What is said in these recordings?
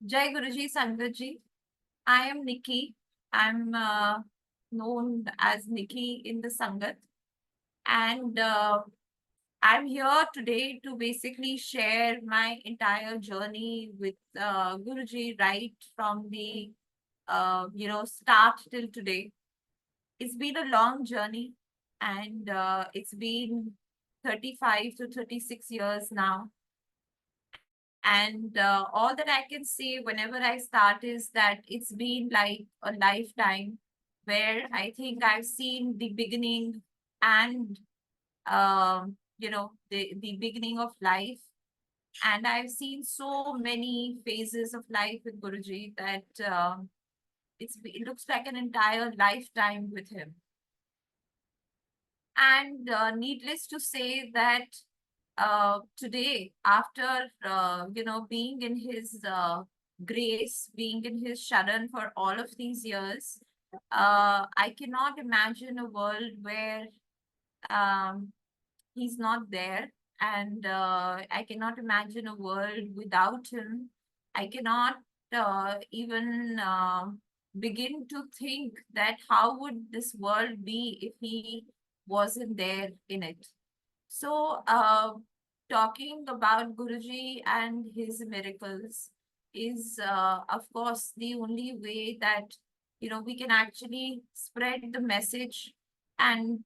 Jai Guruji, Sangatji. I am Nikki. I'm known as Nikki in the Sangat. And I'm here today to basically share my entire journey with Guruji right from the, start till today. It's been a long journey and it's been 35 to 36 years now. And all that I can say whenever I start is that it's been like a lifetime where I think I've seen the beginning and, the beginning of life. And I've seen so many phases of life with Guruji that it looks like an entire lifetime with him. And needless to say that today, after being in his grace, being in his sharan for all of these years, I cannot imagine a world where um, he's not there, and I cannot imagine a world without him. I cannot even begin to think that how would this world be if he wasn't there in it. So, talking about Guruji and his miracles is, of course, the only way that we can actually spread the message and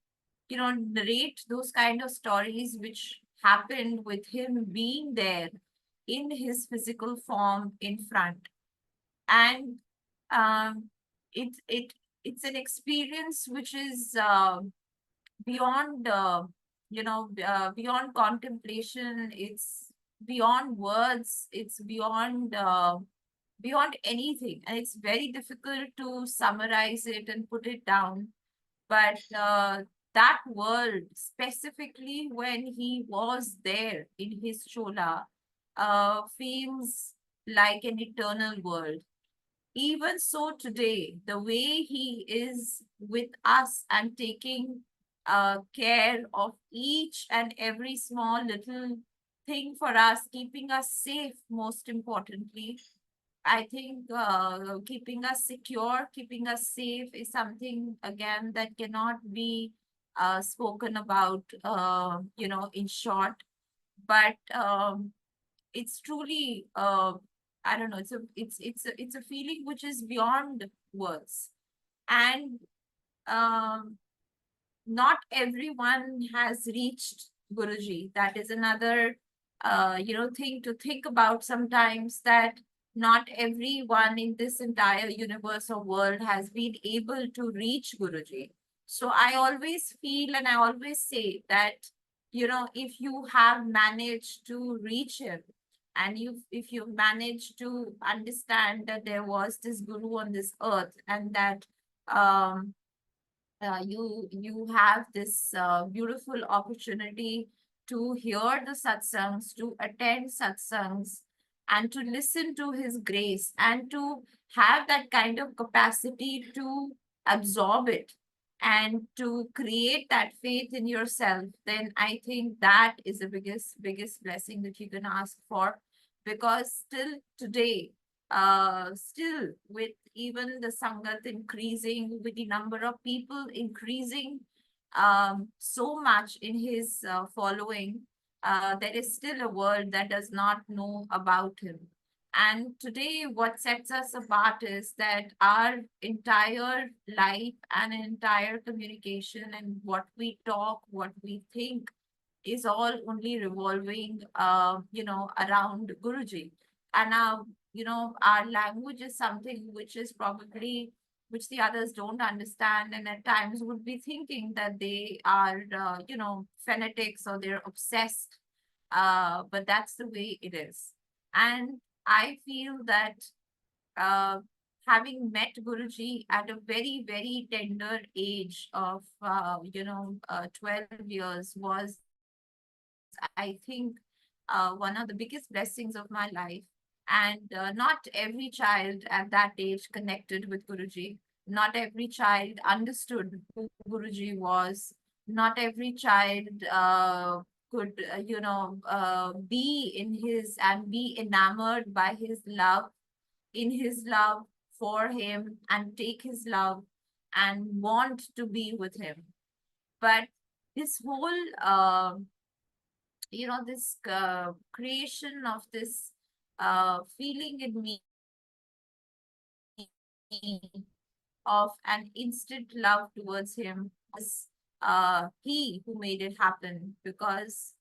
narrate those kind of stories which happened with him being there in his physical form in front. And um, it it it's an experience which is beyond beyond contemplation. It's beyond words. It's beyond anything, and it's very difficult to summarize it and put it down. But that world, specifically when he was there in his chola, feels like an eternal world. Even so, today, the way he is with us and taking care of each and every small little thing for us, keeping us safe, most importantly, I think keeping us secure, keeping us safe is something, again, that cannot be spoken about, in short. But it's truly I don't know, it's a feeling which is beyond words. And um not everyone has reached Guruji. That is another thing to think about sometimes, that not everyone in this entire universe or world has been able to reach Guruji. So I always feel and I always say that, if you have managed to reach him, and if you managed to understand that there was this Guru on this earth, and that um you have this beautiful opportunity to hear the satsangs, to attend satsangs, and to listen to his grace, and to have that kind of capacity to absorb it and to create that faith in yourself. Then I think that is the biggest blessing that you can ask for. Because still today, still, with even the Sangat increasing, with the number of people increasing so much in his following, there is still a world that does not know about him. And today, what sets us apart is that our entire life and entire communication and what we talk, what we think, is all only revolving, around Guruji. And our language is something which is probably, which the others don't understand, and at times would be thinking that they are, fanatics, or they're obsessed. But that's the way it is. And I feel that uh, having met Guruji at a very, very tender age of, 12 years was, I think, one of the biggest blessings of my life. And not every child at that age connected with Guruji. Not every child understood who Guruji was. Not every child could, be in his and be enamored by his love. in his love for him and take his love and want to be with him. But this whole, this creation of this feeling in me of an instant love towards him was he who made it happen, because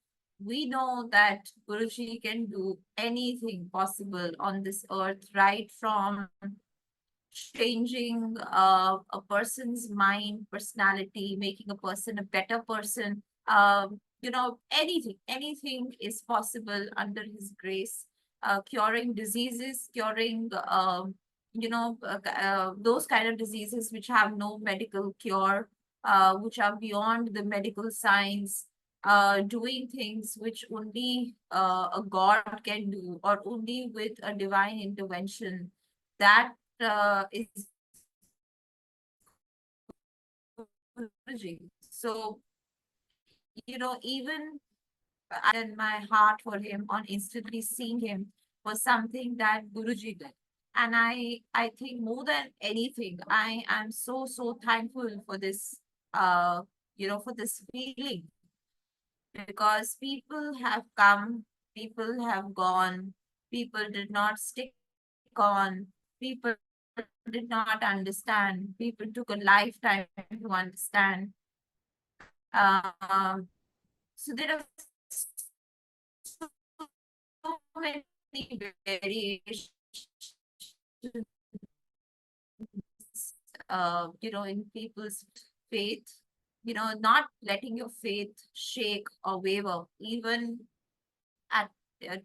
we know that Guruji can do anything possible on this earth, right from changing a person's mind, personality, making a person a better person. Anything is possible under his grace. Curing diseases, curing, those kind of diseases which have no medical cure, which are beyond the medical science, doing things which only a God can do, or only with a divine intervention. That is Guruji. So, even and my heart for him on instantly seeing him was something that Guruji did. And I think more than anything, I am so, so thankful for this, for this feeling, because people have come, people have gone, people did not stick on, people did not understand, people took a lifetime to understand. Um, so there are so many variations, in people's faith, not letting your faith shake or waver, even at,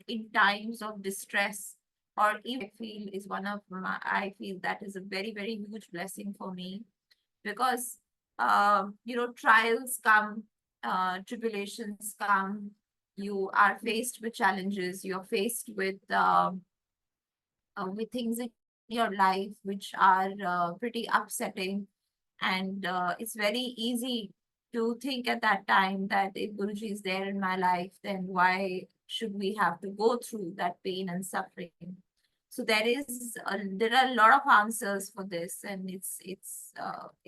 in times of distress, or even I feel is one of my, I feel that is a very, very huge blessing for me, because trials come, tribulations come, you are faced with challenges, you're faced with things in your life which are pretty upsetting, and it's very easy to think at that time that if Guruji is there in my life, then why should we have to go through that pain and suffering? So there are a lot of answers for this, and it's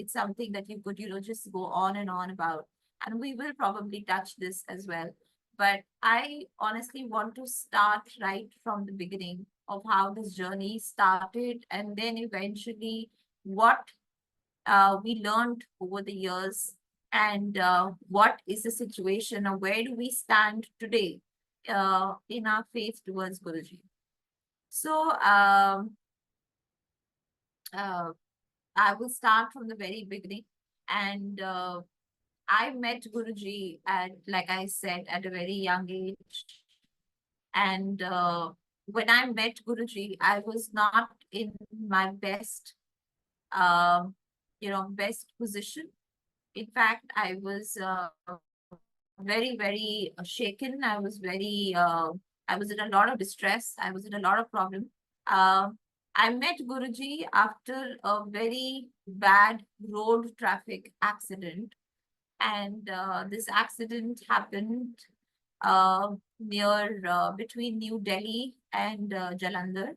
something that you could just go on and on about, and we will probably touch this as well. But I honestly want to start right from the beginning of how this journey started, and then eventually what we learned over the years, and what is the situation, or where do we stand today in our faith towards Guruji. So uh, I will start from the very beginning. And I met Guruji at, like I said, at a very young age. And when I met Guruji, I was not in my um, best position. In fact, I was very, very shaken. I was in a lot of distress. I was in a lot of problem. Uh, I met Guruji after a very bad road traffic accident. And this accident happened near between New Delhi and Jalandhar,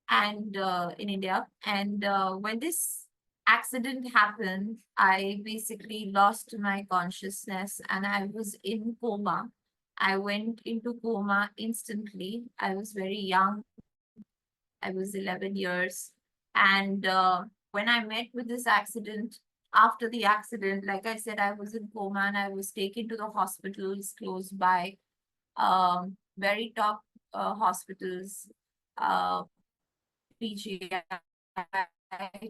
and in India. And when this accident happened, I basically lost my consciousness and I was in coma. I went into coma instantly. I was very young. I was 11 years. And when I met with this accident, after the accident, like I said, I was in coma and I was taken to the hospitals close by, very top hospitals, uh, PGI,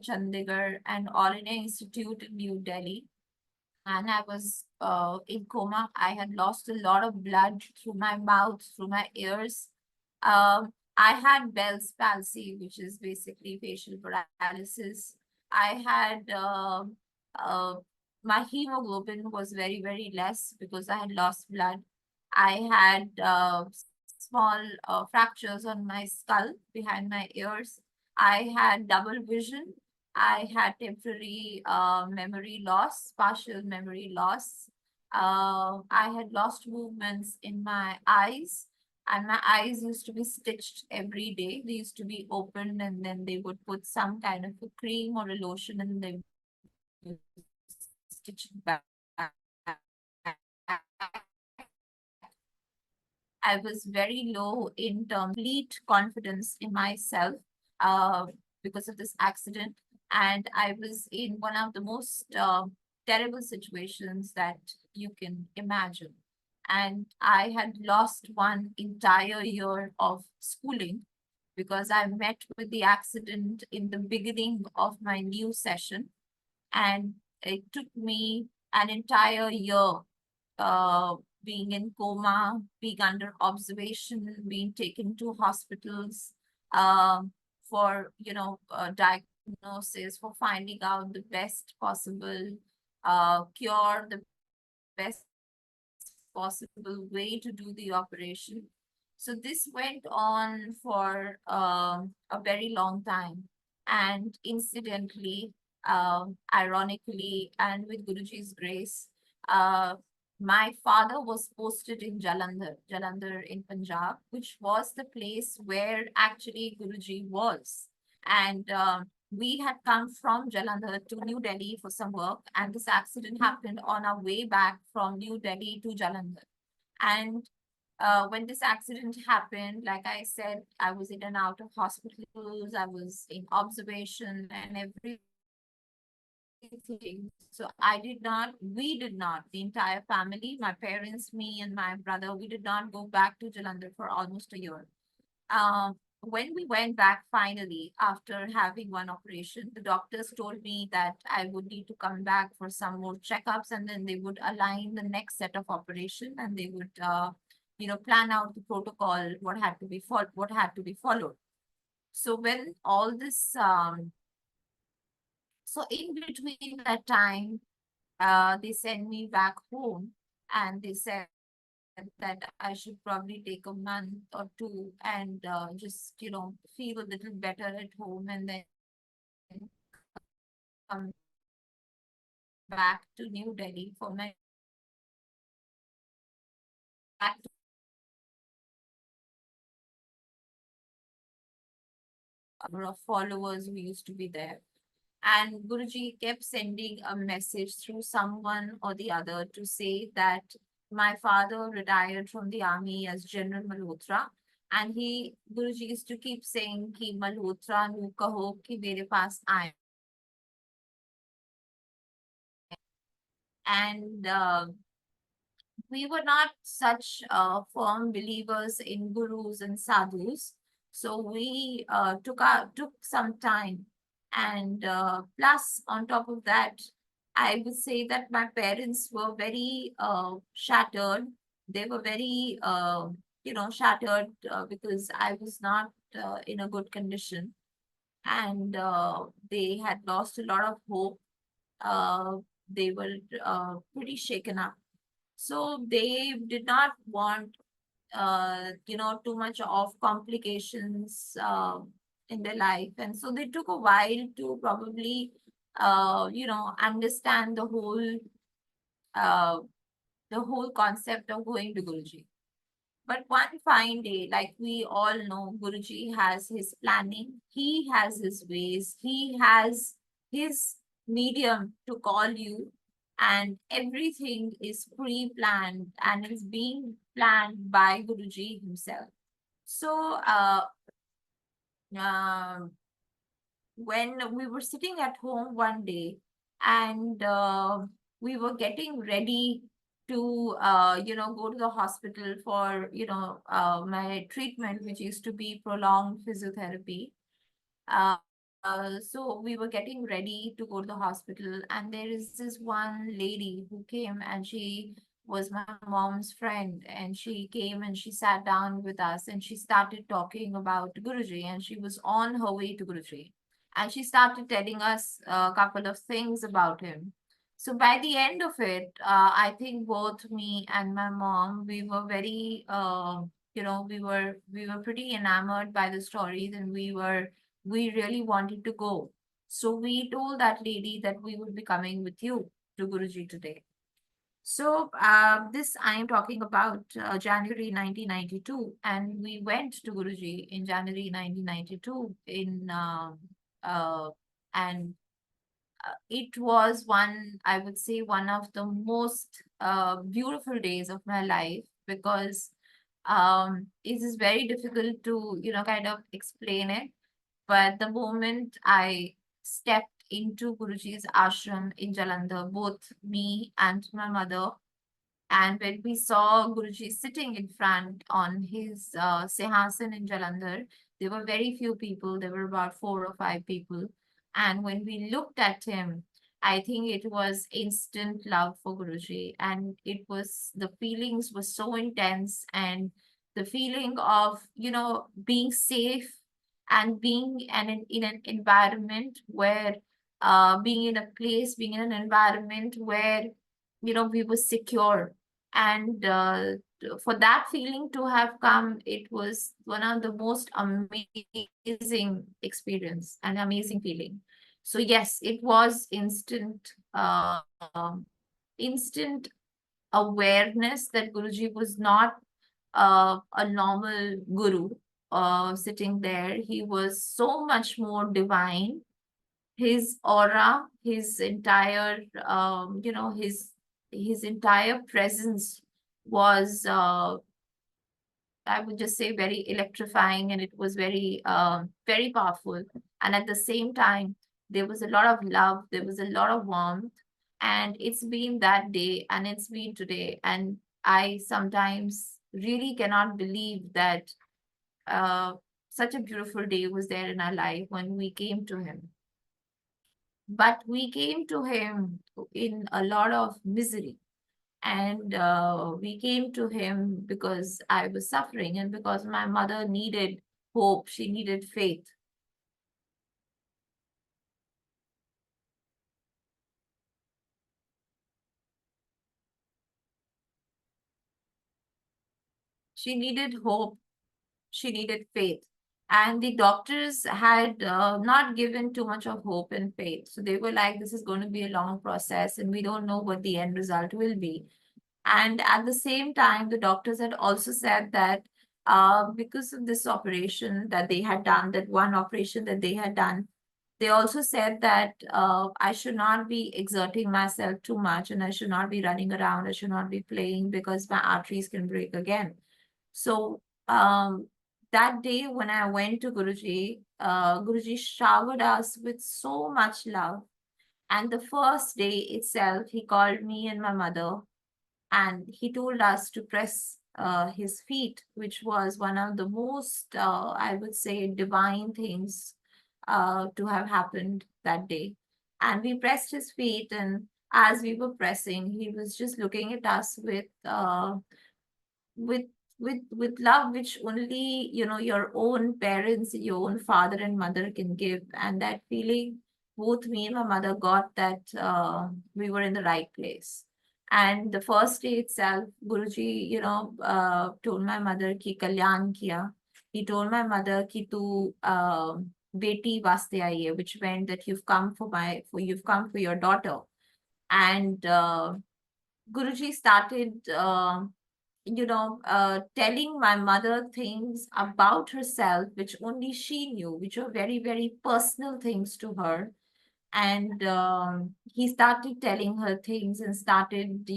Chandigarh, and All India Institute in New Delhi. And I was in coma. I had lost a lot of blood through my mouth, through my ears. I had Bell's palsy, which is basically facial paralysis. I had uh, my hemoglobin was very, very less because I had lost blood. I had small fractures on my skull behind my ears. I had double vision. I had temporary memory loss, partial memory loss. I had lost movements in my eyes. And my eyes used to be stitched every day. They used to be opened, and then they would put some kind of a cream or a lotion, and they would stitch it back. I was very low in terms complete confidence in myself uh, because of this accident. And I was in one of the most terrible situations that you can imagine. And I had lost one entire year of schooling because I met with the accident in the beginning of my new session. And it took me an entire year uh, being in coma, being under observation, being taken to hospitals for, diagnosis, for finding out the best possible cure, the best possible way to do the operation. So this went on for a very long time. And incidentally, ironically, and with Guruji's grace, uh, my father was posted in Jalandhar in Punjab, which was the place where actually Guruji was. And we had come from Jalandhar to New Delhi for some work, and this accident happened on our way back from New Delhi to Jalandhar. And when this accident happened, like I said, I was in and out of hospitals, I was in observation and everything. So we did not, the entire family, my parents, me, and my brother, we did not go back to Jalandhar for almost a year. When we went back finally after having one operation, the doctors told me that I would need to come back for some more checkups, and then they would align the next set of operation, and they would, plan out the protocol, what had to be followed. So when all this, so in between that time, they sent me back home, and they said that I should probably take a month or two and just, feel a little better at home and then come back to New Delhi for my back to number of followers who used to be there. And Guruji kept sending a message through someone or the other to say that my father retired from the army as General Malhotra. And Guruji used to keep saying ki Malhotra nu kaho ki mere paas aaye. And we were not such firm believers in gurus and sadhus. So we took some time. And plus, on top of that, I would say that my parents were very shattered. They were very, shattered because I was not in a good condition. And they had lost a lot of hope. Uh, they were pretty shaken up, so they did not want, too much of complications in their life. And so they took a while to probably, understand uh, the whole concept of going to Guruji. But one fine day, like we all know, Guruji has his planning, he has his ways, he has his medium to call you, and everything is pre planned and is being planned by Guruji himself. So, uh, when we were sitting at home one day and we were getting ready to go to the hospital for my treatment, which used to be prolonged physiotherapy. uh, so we were getting ready to go to the hospital, and there is this one lady who came, and she was my mom's friend, and she came and she sat down with us and she started talking about Guruji, and she was on her way to Guruji, and she started telling us a couple of things about him. So by the end of it, I think both me and my mom, we were very, we were pretty enamored by the stories, and we really wanted to go. So we told that lady that we would be coming with you to Guruji today. So this I am talking about January 1992, and we went to Guruji in January 1992 uh, and it was one, I would say, one of the most beautiful days of my life because it is very difficult to, kind of explain it. But the moment I stepped into Guruji's ashram in Jalandhar, both me and my mother, and when we saw Guruji sitting in front on his Sinhasan in Jalandhar, there were very few people. There were about 4 or 5 people. And when we looked at him, I think it was instant love for Guruji. And it was, the feelings were so intense. And the feeling of, being safe and being in an environment where, being in a place, being in an environment where, we were secure and for that feeling to have come, it was one of the most amazing experience and amazing feeling. So yes, it was instant awareness that Guruji was not a normal guru sitting there. He was so much more divine. His aura, his entire, his entire presence was, I would just say, very electrifying, and it was very powerful. And at the same time, there was a lot of love, there was a lot of warmth, and it's been that day, and it's been today, and I sometimes really cannot believe that uh, such a beautiful day was there in our life when we came to him. But we came to him in a lot of misery. And we came to him because I was suffering and because my mother needed hope, she needed faith. She needed hope, she needed faith. And the doctors had not given too much of hope and faith. So they were like, this is going to be a long process and we don't know what the end result will be. And at the same time, the doctors had also said that because of this operation that they had done, that one operation that they had done, they also said that I should not be exerting myself too much and I should not be running around, I should not be playing because my arteries can break again. So that day when I went to Guruji, Guruji showered us with so much love. And the first day itself, he called me and my mother and he told us to press his feet, which was one of the most, I would say, divine things to have happened that day. And we pressed his feet, and as we were pressing, he was just looking at us with with love which only your own parents, your own father and mother can give. And that feeling, both me and my mother got that we were in the right place. And the first day itself, Guruji told my mother ki kalyan kiya. He told my mother ki tu beti vaste aayi hai, which meant that you've come for your daughter. And Guruji started telling my mother things about herself, which only she knew, which were very, very personal things to her. And he started telling her things and started,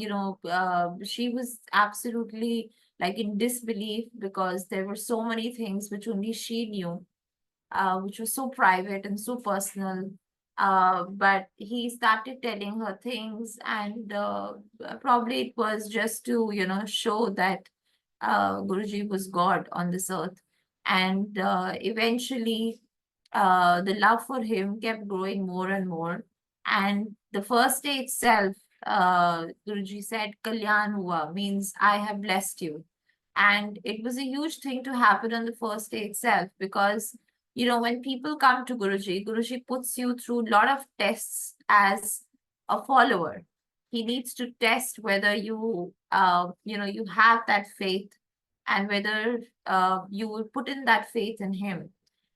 she was absolutely like in disbelief because there were so many things which only she knew, which was so private and so personal. But he started telling her things, and probably it was just to, show that Guruji was God on this earth. And eventually, the love for him kept growing more and more. And the first day itself, Guruji said, Kalyan hua, means I have blessed you. And it was a huge thing to happen on the first day itself because, when people come to Guruji, Guruji puts you through a lot of tests as a follower. He needs to test whether you have that faith and whether you will put in that faith in him.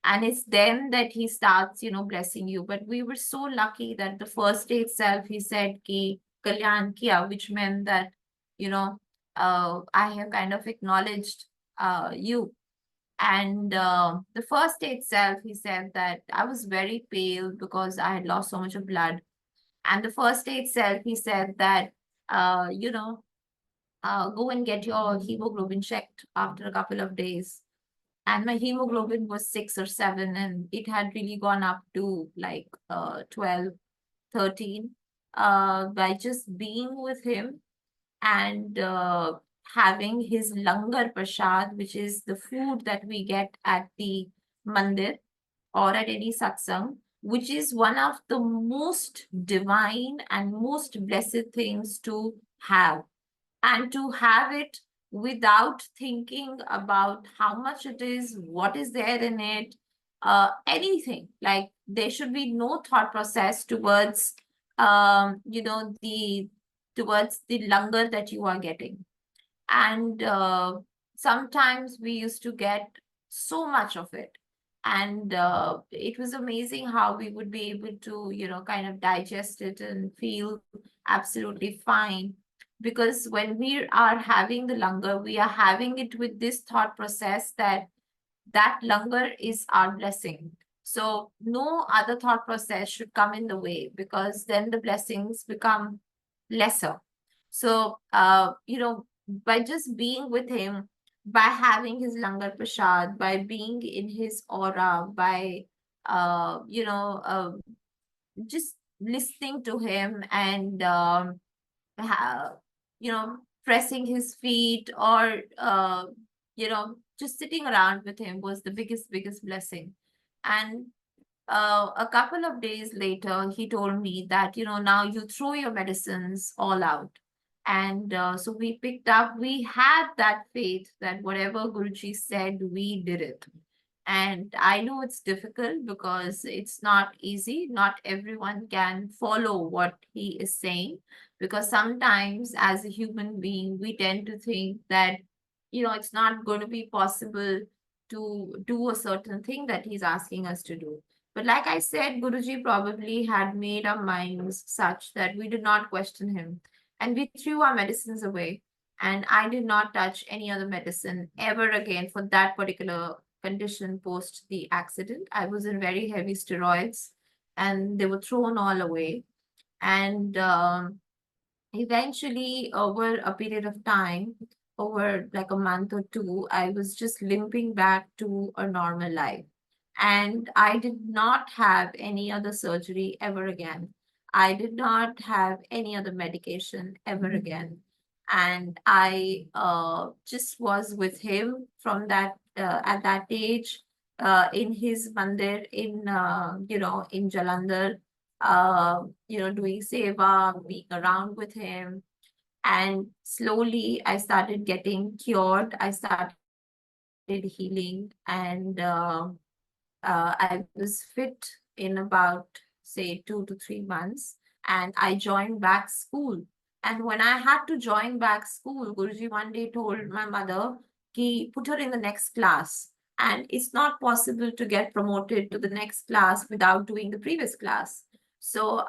And it's then that he starts, blessing you. But we were so lucky that the first day itself, he said, Ki, Kalyan kiya, which meant that, you know, I have kind of acknowledged you. And the first day itself, he said that I was very pale because I had lost so much of blood. And the first day itself, he said that, you know, go and get your hemoglobin checked after a couple of days. And my hemoglobin was 6 or 7, and it had really gone up to like 12, 13, by just being with him and having his langar prasad, which is the food that we get at the mandir or at any satsang, which is one of the most divine and most blessed things to have, and to have it without thinking about how much it is, what is there in it, anything. Like there should be no thought process towards, you know, the towards the langar that you are getting. And sometimes we used to get so much of it. And it was amazing how we would be able to, you know, kind of digest it and feel absolutely fine. Because when we are having the langar, we are having it with this thought process that that langar is our blessing. So no other thought process should come in the way, because then the blessings become lesser. So, you know, by just being with him, by having his langar prasad, by being in his aura, by, you know, just listening to him and, ha- you know, pressing his feet, or, you know, just sitting around with him was the biggest blessing. And a couple of days later, he told me that, you know, now you throw your medicines all out. And so we picked up, we had that faith that whatever Guruji said, we did it. And I know it's difficult because it's not easy. Not everyone can follow what he is saying, because sometimes as a human being, we tend to think that, you know, it's not going to be possible to do a certain thing that he's asking us to do. But like I said, Guruji probably had made our minds such that we did not question him, and we threw our medicines away. And I did not touch any other medicine ever again for that particular condition post the accident. I was in very heavy steroids, and they were thrown all away. And eventually, over a period of time, over like a month or two, I was just limping back to a normal life. And I did not have any other surgery ever again. I did not have any other medication ever again. And I just was with him from that, at that age, in his mandir in, you know, in Jalandhar, you know, doing seva, being around with him. And slowly I started getting cured. I started healing, and I was fit in about, say, 2 to 3 months, and I joined back school. And when I had to join back school, Guruji one day told my mother, "Ki put her in the next class." And it's not possible to get promoted to the next class without doing the previous class. So,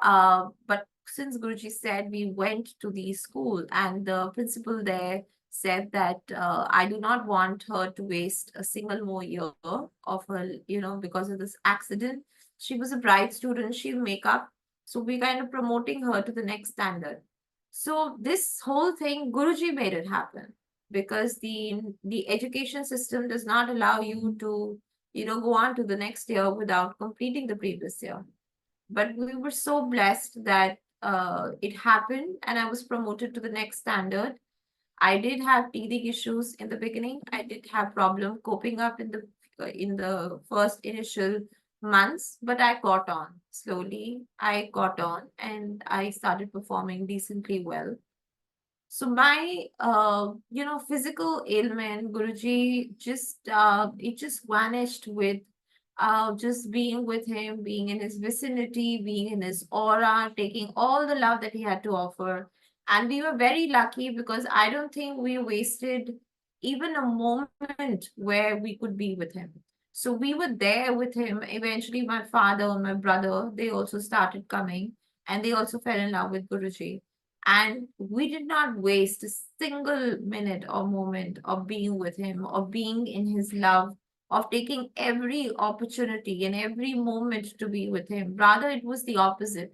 but since Guruji said, we went to the school, and the principal there said that, I do not want her to waste a single more year of her, you know, because of this accident. She was a bright student, she'll make up. So we kind of promoting her to the next standard. So this whole thing, Guruji made it happen, because the education system does not allow you to, you know, go on to the next year without completing the previous year. But we were so blessed that it happened, and I was promoted to the next standard. I did have teething issues in the beginning. I did have problem coping up in the first initial months, but I got on slowly. I got on, and I started performing decently well. So my, you know, physical ailment, Guruji, just it just vanished with just being with him, being in his vicinity, being in his aura, taking all the love that he had to offer. And we were very lucky, because I don't think we wasted even a moment where we could be with him. So we were there with him. Eventually, my father and my brother, they also started coming, and they also fell in love with Guruji. And we did not waste a single minute or moment of being with him, of being in his love, of taking every opportunity and every moment to be with him. Rather, it was the opposite.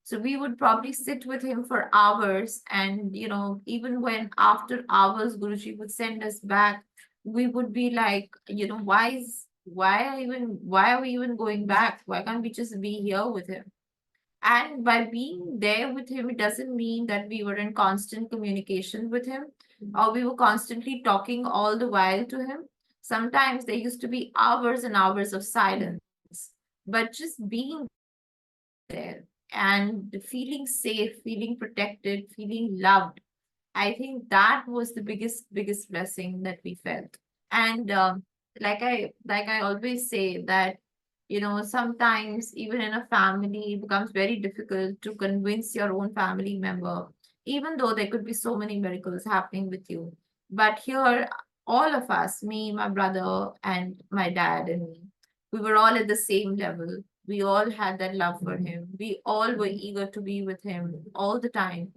So we would probably sit with him for hours, and even when after hours Guruji would send us back, we would be like, why are we even going back? Why can't we just be here with him? And by being there with him, it doesn't mean that we were in constant communication with him or we were constantly talking all the while to him. Sometimes there used to be hours and hours of silence, but just being there and feeling safe, feeling protected, feeling loved. I think that was the biggest blessing that we felt. And like I always say that sometimes even in a family it becomes very difficult to convince your own family member, even though there could be so many miracles happening with you. But here, all of us, me, my brother, and my dad, and me, we were all at the same level. We all had that love for him. We all were eager to be with him all the time.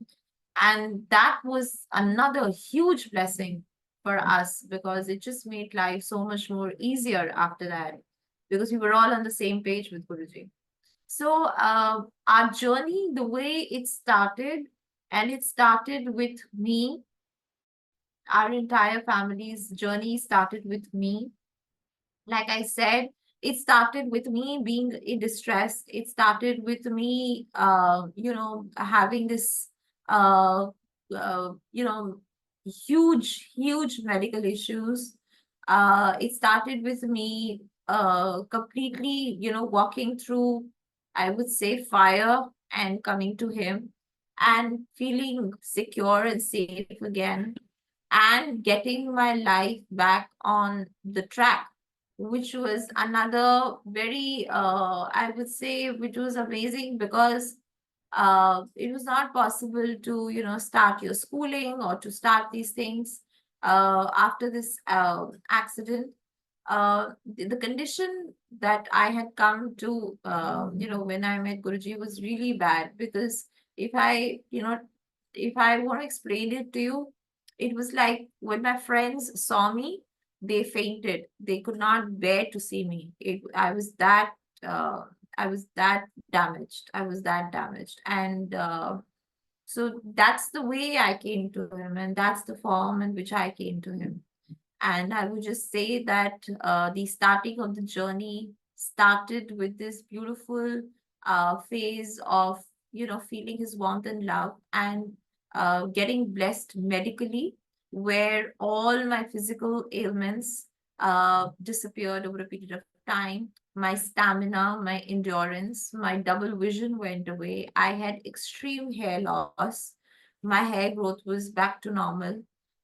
And that was another huge blessing for us because it just made life so much more easier after that because we were all on the same page with Guruji. So our journey, the way it started, and it started with me, our entire family's journey started with me. Like I said, it started with me being in distress. It started with me, having this, uh, uh, you know, huge medical issues. It started with me completely, walking through, I would say, fire and coming to him and feeling secure and safe again and getting my life back on the track, which was another very, I would say, which was amazing because it was not possible to, start your schooling or to start these things after this accident. The condition that I had come to, when I met Guruji was really bad because if I, if I want to explain it to you, it was like when my friends saw me, they fainted. They could not bear to see me. Uh, I was that damaged. I was that damaged. And so that's the way I came to him, and that's the form in which I came to him. And I would just say that the starting of the journey started with this beautiful phase of, feeling his warmth and love and getting blessed medically, where all my physical ailments disappeared over a period of time. My stamina, my endurance, my double vision went away. I had extreme hair loss. My hair growth was back to normal.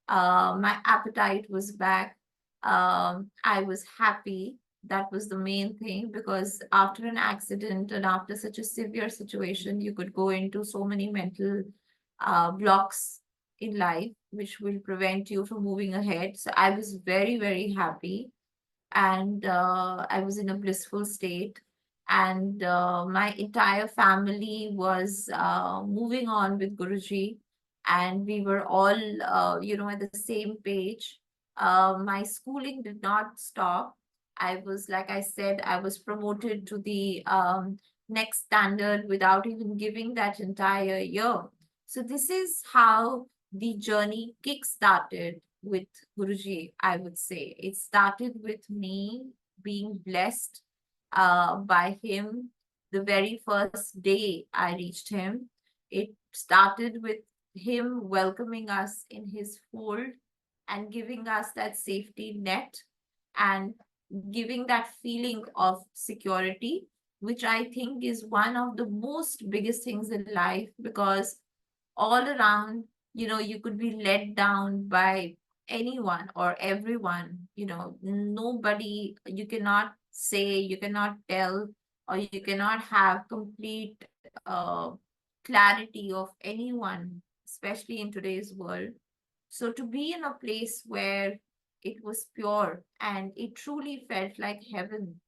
My appetite was back. I was happy. That was the main thing because after an accident and after such a severe situation, you could go into so many mental blocks in life, which will prevent you from moving ahead. So I was very happy and I was in a blissful state. And my entire family was moving on with Guruji, and we were all, at the same page. My schooling did not stop. I was, like I said, I was promoted to the next standard without even giving that entire year. So this is how the journey kick-started with Guruji, I would say. It started with me being blessed by him the very first day I reached him. It started with him welcoming us in his fold and giving us that safety net and giving that feeling of security, which I think is one of the most biggest things in life because all around, you could be let down by anyone or everyone, nobody, you cannot say, you cannot tell, or you cannot have complete clarity of anyone, especially in today's world. So to be in a place where it was pure and it truly felt like heaven,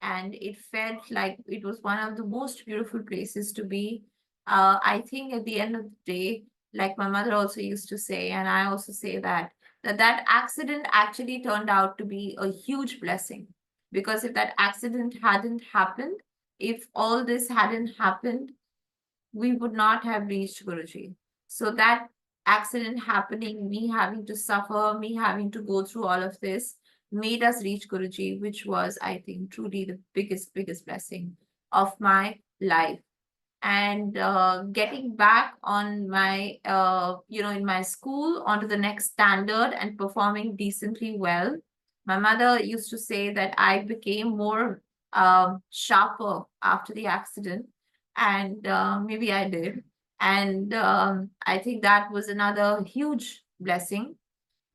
and it felt like it was one of the most beautiful places to be. I think at the end of the day, like my mother also used to say, and I also say that accident actually turned out to be a huge blessing. Because if that accident hadn't happened, if all this hadn't happened, we would not have reached Guruji. So that accident happening, me having to suffer, me having to go through all of this, made us reach Guruji, which was, I think, truly the biggest blessing of my life. And getting back on my in my school onto the next standard and performing decently well, my mother used to say that I became more sharper after the accident, and maybe I did. And I think that was another huge blessing.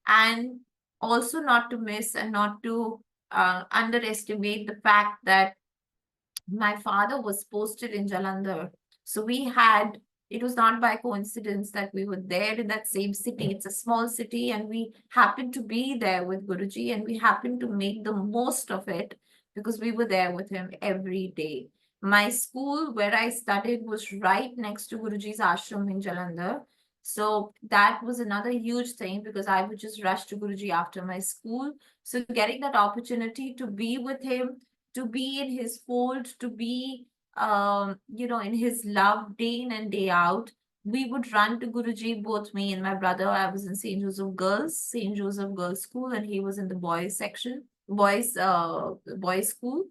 And also not to miss and not to underestimate the fact that my father was posted in Jalandhar. So it was not by coincidence that we were there in that same city. It's a small city, and we happened to be there with Guruji, and we happened to make the most of it because we were there with him every day. My school where I studied was right next to Guruji's ashram in Jalandhar. So that was another huge thing because I would just rush to Guruji after my school. So getting that opportunity to be with him, to be in his fold, to be in his love day in and day out. We would run to Guruji, both me and my brother. I was in St. Joseph Girls School, and he was in the boys section, boys school.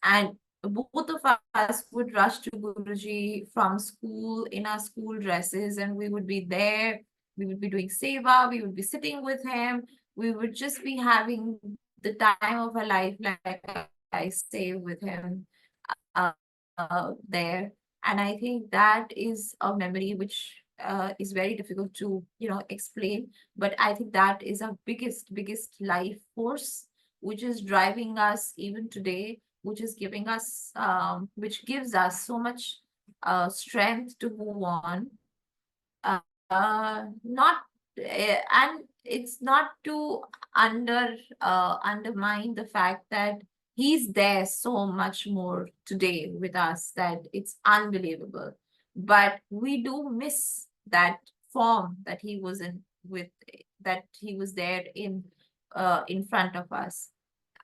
And both of us would rush to Guruji from school in our school dresses, and we would be there. We would be doing seva, we would be sitting with him, we would just be having the time of our life, like I say, with him there. And I think that is a memory which is very difficult to, explain. But I think that is our biggest life force, which is driving us even today, which is which gives us so much strength to move on. Not and it's not to undermine the fact that he's there so much more today with us that it's unbelievable. But we do miss that form that he was in with that he was there in front of us.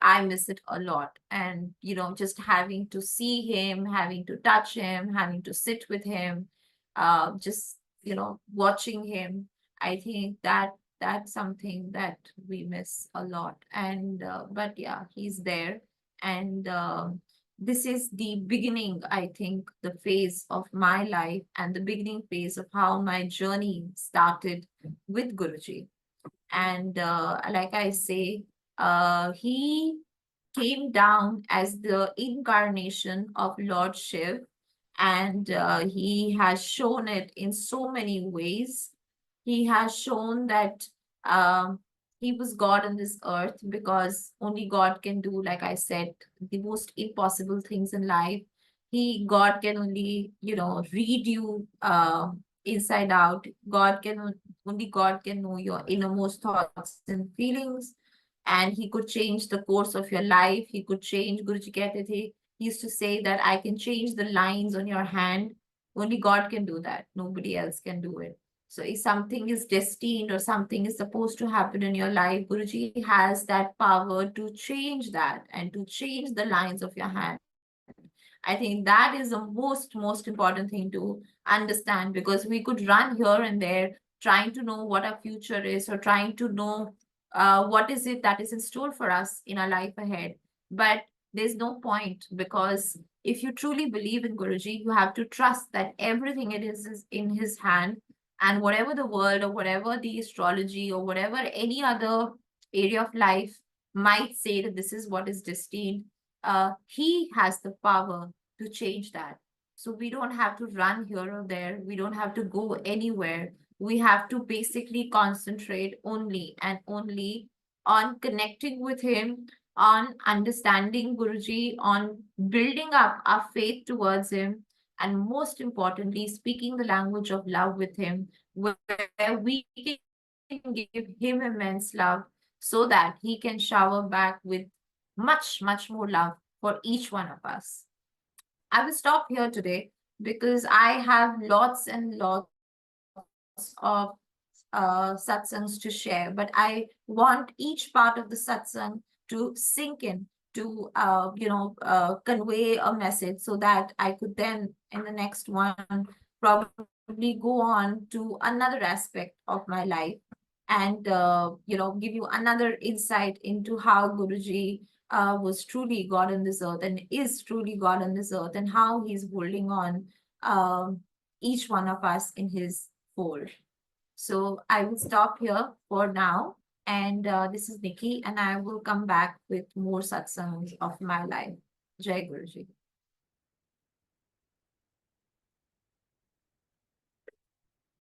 I miss it a lot. And, just having to see him, having to touch him, having to sit with him, just, watching him, I think that's something that we miss a lot. And, but yeah, he's there. And this is the beginning, I think, the phase of my life and the beginning phase of how my journey started with Guruji. And like I say, he came down as the incarnation of Lord Shiv, and he has shown it in so many ways. He has shown that um, he was God on this earth because only God can do, like I said, the most impossible things in life. God can only, read you inside out. Only God can know your innermost thoughts and feelings, and he could change the course of your life. He could change. Guruji kehte the, he used to say that I can change the lines on your hand. Only God can do that. Nobody else can do it. So if something is destined or something is supposed to happen in your life, Guruji has that power to change that and to change the lines of your hand. I think that is the most important thing to understand, because we could run here and there trying to know what our future is, or trying to know what is it that is in store for us in our life ahead. But there's no point, because if you truly believe in Guruji, you have to trust that everything it is in his hand, and whatever the world or whatever the astrology or whatever any other area of life might say that this is what is destined, he has the power to change that. So we don't have to run here or there. We don't have to go anywhere. We have to basically concentrate only and only on connecting with him, on understanding Guruji, on building up our faith towards him, and most importantly, speaking the language of love with him, where we can give him immense love so that he can shower back with much more love for each one of us. I will stop here today because I have lots and lots to say. of satsangs to share, but I want each part of the satsang to sink in, to convey a message, so that I could then in the next one probably go on to another aspect of my life, and give you another insight into how Guruji was truly God on this earth and is truly God on this earth, and how he's holding on each one of us in his fold. So I will stop here for now. And this is Nikki, and I will come back with more satsangs of my life. Jai Guruji.